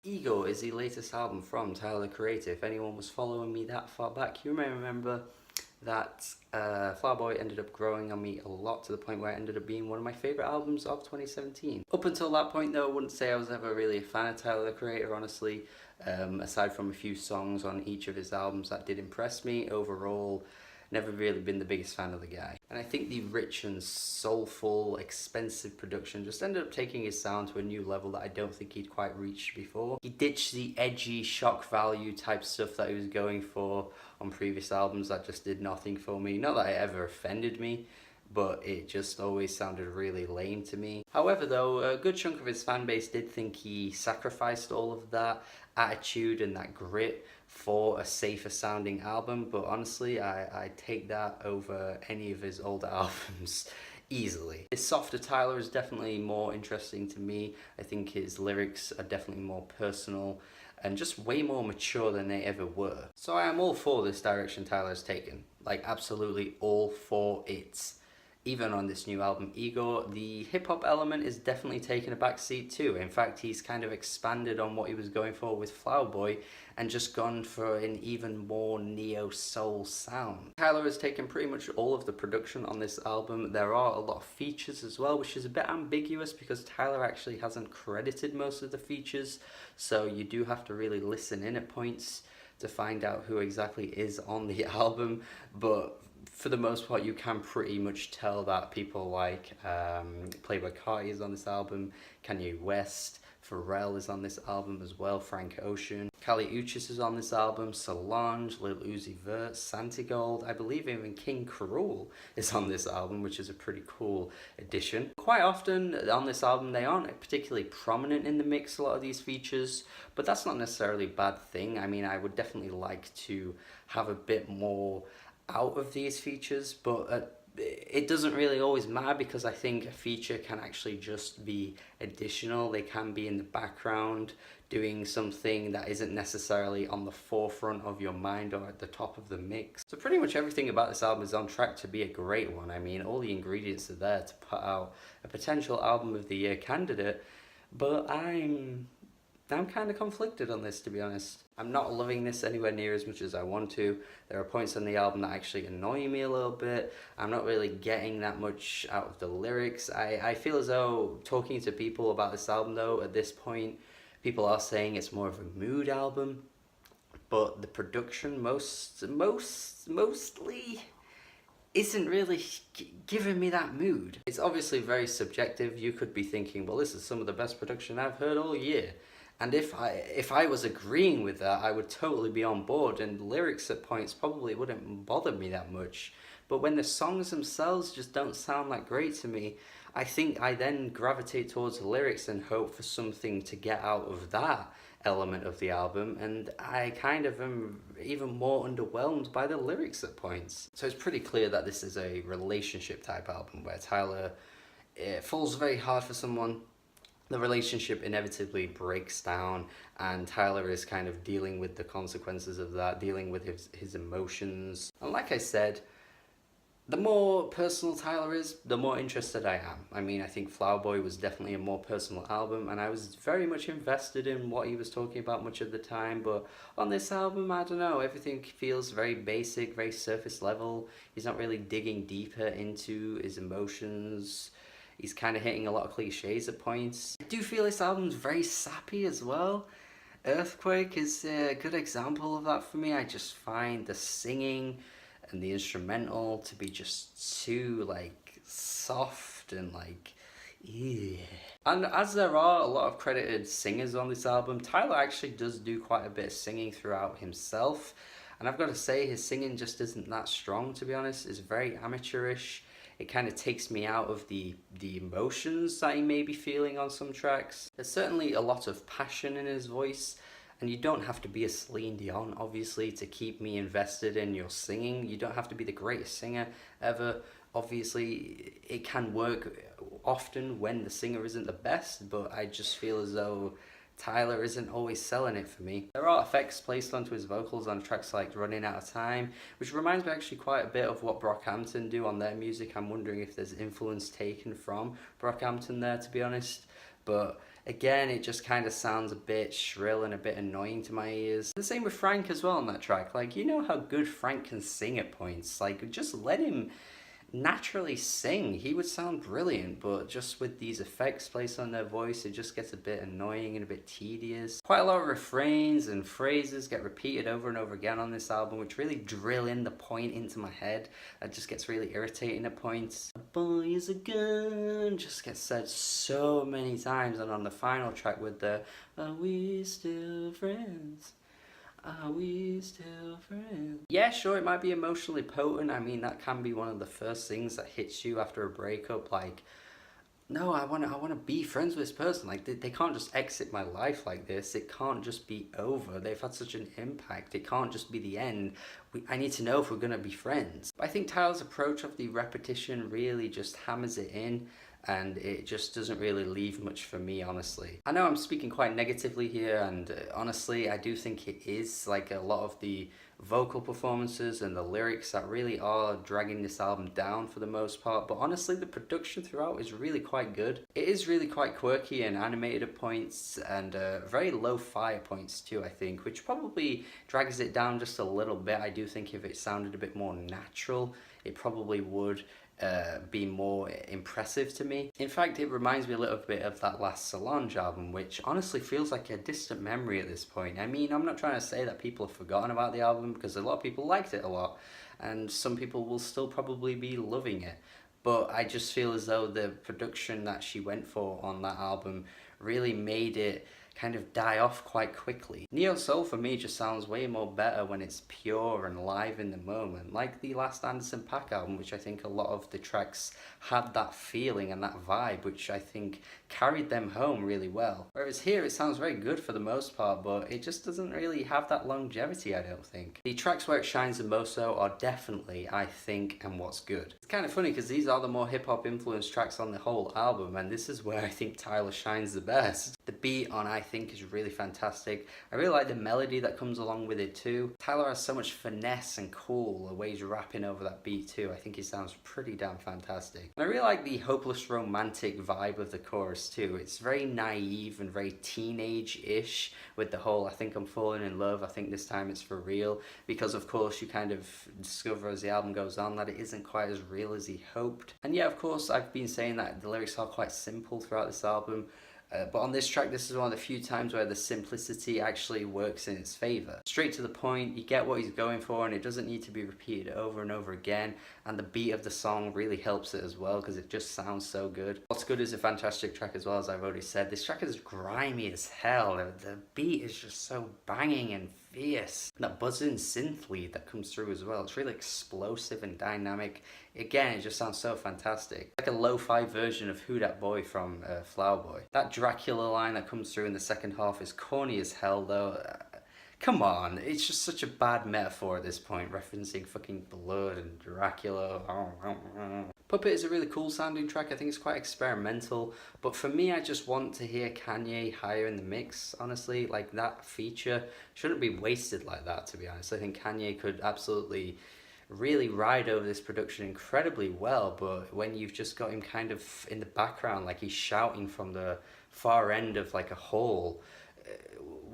Igor is the latest album from Tyler the Creator. If anyone was following me that far back, you may remember that Flower Boy ended up growing on me a lot to the point where it ended up being one of my favourite albums of 2017. Up until that point though, I wouldn't say I was ever really a fan of Tyler the Creator, honestly. Aside from a few songs on each of his albums that did impress me, overall, never really been the biggest fan of the guy. And I think the rich and soulful, expensive production just ended up taking his sound to a new level that I don't think he'd quite reached before. He ditched the edgy, shock value type stuff that he was going for on previous albums that just did nothing for me. Not that it ever offended me, but it just always sounded really lame to me. However though, a good chunk of his fan base did think he sacrificed all of that attitude and that grit for a safer sounding album, but honestly I take that over any of his older albums easily. His softer Tyler is definitely more interesting to me. I think his lyrics are definitely more personal and just way more mature than they ever were. So I am all for this direction Tyler has taken, like absolutely all for it. Even on this new album, Igor, the hip-hop element is definitely taking a back seat too. In fact, he's kind of expanded on what he was going for with Flower Boy and just gone for an even more neo-soul sound. Tyler has taken pretty much all of the production on this album. There are a lot of features as well, which is a bit ambiguous because Tyler actually hasn't credited most of the features, so you do have to really listen in at points to find out who exactly is on the album, but for the most part, you can pretty much tell that people like Playboi Carti is on this album, Kanye West, Pharrell is on this album as well, Frank Ocean, Kali Uchis is on this album, Solange, Lil Uzi Vert, Santigold, I believe even King Cruel is on this album, which is a pretty cool addition. Quite often on this album they aren't particularly prominent in the mix, a lot of these features, but that's not necessarily a bad thing. I mean, I would definitely like to have a bit more out of these features, but it doesn't really always matter because I think a feature can actually just be additional. They can be in the background doing something that isn't necessarily on the forefront of your mind or at the top of the mix. So pretty much everything about this album is on track to be a great one. I mean, all the ingredients are there to put out a potential album of the year candidate, but I'm kind of conflicted on this, to be honest. I'm not loving this anywhere near as much as I want to. There are points on the album that actually annoy me a little bit. I'm not really getting that much out of the lyrics. I feel as though talking to people about this album though, at this point, people are saying it's more of a mood album, but the production mostly isn't really giving me that mood. It's obviously very subjective. You could be thinking, well, this is some of the best production I've heard all year. And if I was agreeing with that, I would totally be on board, and lyrics at points probably wouldn't bother me that much. But when the songs themselves just don't sound that great to me, I think I then gravitate towards the lyrics and hope for something to get out of that element of the album, and I kind of am even more underwhelmed by the lyrics at points. So it's pretty clear that this is a relationship type album where Tyler falls very hard for someone, the relationship inevitably breaks down, and Tyler is kind of dealing with the consequences of that, dealing with his emotions. And like I said, the more personal Tyler is, the more interested I am. I mean, I think Flower Boy was definitely a more personal album, and I was very much invested in what he was talking about much of the time, but on this album, I don't know, everything feels very basic, very surface level. He's not really digging deeper into his emotions. He's kind of hitting a lot of cliches at points. I do feel this album's very sappy as well. Earthquake is a good example of that for me. I just find the singing and the instrumental to be just too like soft and like yeah. And as there are a lot of credited singers on this album, Tyler actually does do quite a bit of singing throughout himself, and I've got to say his singing just isn't that strong, to be honest. It's very amateurish. It kind of takes me out of the emotions that he may be feeling on some tracks. There's certainly a lot of passion in his voice, and you don't have to be a Celine Dion, obviously, to keep me invested in your singing. You don't have to be the greatest singer ever. Obviously, it can work often when the singer isn't the best, but I just feel as though Tyler isn't always selling it for me. There are effects placed onto his vocals on tracks like Running Out of Time, which reminds me actually quite a bit of what Brockhampton do on their music. I'm wondering if there's influence taken from Brockhampton there, to be honest. but again, it just kind of sounds a bit shrill and a bit annoying to my ears. The same with Frank as well on that track. Like, you know how good Frank can sing at points. Like, just let him naturally sing. He would sound brilliant, but just with these effects placed on their voice, it just gets a bit annoying and a bit tedious. Quite a lot of refrains and phrases get repeated over and over again on this album, which really drill in the point into my head. That just gets really irritating at points. A boy is a gun just gets said so many times, and on the final track with the "Are we still friends? Are we still friends?" Yeah, sure, it might be emotionally potent. I mean, that can be one of the first things that hits you after a breakup. Like, no, I want to be friends with this person. Like, they can't just exit my life like this. It can't just be over. They've had such an impact. It can't just be the end. I need to know if we're going to be friends. But I think Tyler's approach of the repetition really just hammers it in, and it just doesn't really leave much for me, honestly. I know I'm speaking quite negatively here, and honestly, I do think it is like a lot of the vocal performances and the lyrics that really are dragging this album down for the most part, but honestly, the production throughout is really quite good. It is really quite quirky and animated at points, and very low-fi at points too, I think, which probably drags it down just a little bit. I do think if it sounded a bit more natural, it probably would be more impressive to me. In fact, it reminds me a little bit of that last Solange album, which honestly feels like a distant memory at this point. I mean, I'm not trying to say that people have forgotten about the album, because a lot of people liked it a lot, and some people will still probably be loving it. But I just feel as though the production that she went for on that album really made it kind of die off quite quickly. Neo Soul for me just sounds way more better when it's pure and live in the moment, like the last Anderson .Paak album, which I think a lot of the tracks had that feeling and that vibe, which I think carried them home really well. Whereas here it sounds very good for the most part, but it just doesn't really have that longevity, I don't think. The tracks where it shines the most though are definitely I Think and What's Good. It's kind of funny because these are the more hip-hop influenced tracks on the whole album, and this is where I think Tyler shines the best. The beat on I Think is really fantastic. I really like the melody that comes along with it too. Tyler has so much finesse and cool the way he's rapping over that beat too. I think he sounds pretty damn fantastic. And I really like the hopeless romantic vibe of the chorus too. It's very naive and very teenage-ish with the whole I think I'm falling in love, I think this time it's for real, because of course you kind of discover as the album goes on that it isn't quite as real as he hoped. And yeah, of course, I've been saying that the lyrics are quite simple throughout this album, but on this track, this is one of the few times where the simplicity actually works in its favour. Straight to the point, you get what he's going for, and it doesn't need to be repeated over and over again, and the beat of the song really helps it as well, because it just sounds so good. What's Good is a fantastic track as well, as I've already said. This track is grimy as hell. The beat is just so banging and fierce. And that buzzing synth lead that comes through as well, it's really explosive and dynamic. Again, it just sounds so fantastic. Like a lo-fi version of Who Dat Boy from Flower Boy. That Dracula line that comes through in the second half is corny as hell though. Come on, it's just such a bad metaphor at this point, referencing fucking blood and Dracula. Puppet is a really cool sounding track. I think it's quite experimental, but for me, I just want to hear Kanye higher in the mix, honestly. Like, that feature shouldn't be wasted like that, to be honest. I think Kanye could absolutely really ride over this production incredibly well, but when you've just got him kind of in the background, like he's shouting from the far end of like a hall,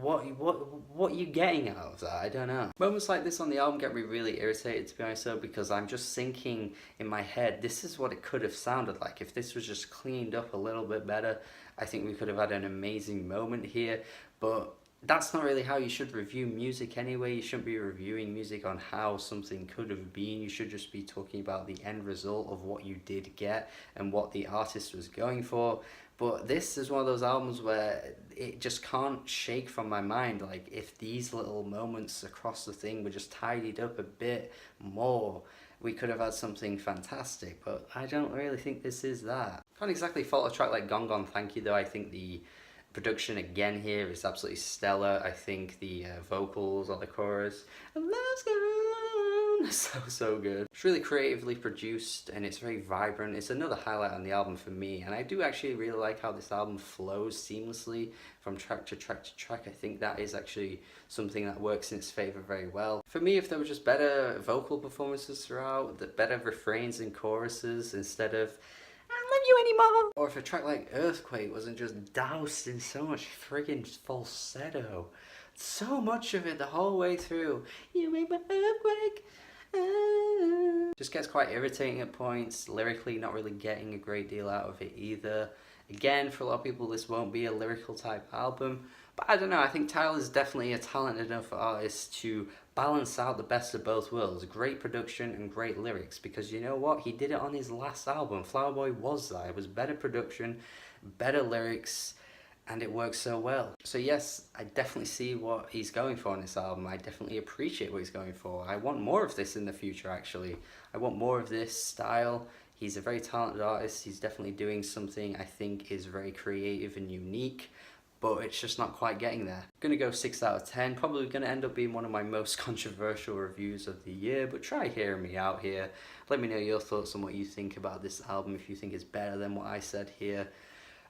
what are you getting out of that? I don't know. Moments like this on the album get me really irritated, to be honest though, because I'm just thinking in my head, this is what it could have sounded like. If this was just cleaned up a little bit better, I think we could have had an amazing moment here, but that's not really how you should review music anyway. You shouldn't be reviewing music on how something could have been. You should just be talking about the end result of what you did get and what the artist was going for. But this is one of those albums where it just can't shake from my mind. Like, if these little moments across the thing were just tidied up a bit more, we could have had something fantastic. But I don't really think this is that. Can't exactly fault a track like Gone Gone Thank You though. I think the production again here is absolutely stellar. I think the vocals on the chorus, and let's go, so good. It's really creatively produced and it's very vibrant. It's another highlight on the album for me, and I do actually really like how this album flows seamlessly from track to track to track. I think that is actually something that works in its favour very well. For me, if there were just better vocal performances throughout, the better refrains and choruses instead of "I love you anymore. Or if a track like Earthquake wasn't just doused in so much friggin' falsetto. So much of it the whole way through. You make my earthquake. Just gets quite irritating at points. Lyrically, not really getting a great deal out of it either. Again, for a lot of people, this won't be a lyrical type album. But I don't know, I think Tyler's definitely a talented enough artist to balance out the best of both worlds. Great production and great lyrics. Because you know what? He did it on his last album. Flower Boy was that. It was better production, better lyrics, and it works so well. So yes, I definitely see what he's going for on this album. I definitely appreciate what he's going for. I want more of this in the future, actually. I want more of this style. He's a very talented artist. He's definitely doing something I think is very creative and unique, but it's just not quite getting there. I'm gonna go 6 out of 10. Probably gonna end up being one of my most controversial reviews of the year, but try hearing me out here. Let me know your thoughts on what you think about this album, if you think it's better than what I said here,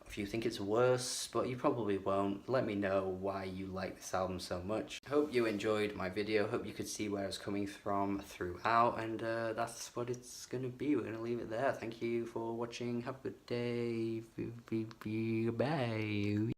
if you think it's worse, but you probably won't. Let me know why you like this album so much. Hope you enjoyed my video. Hope you could see where I was coming from throughout, and that's what it's gonna be. We're gonna leave it there. Thank you for watching. Have a good day. Bye.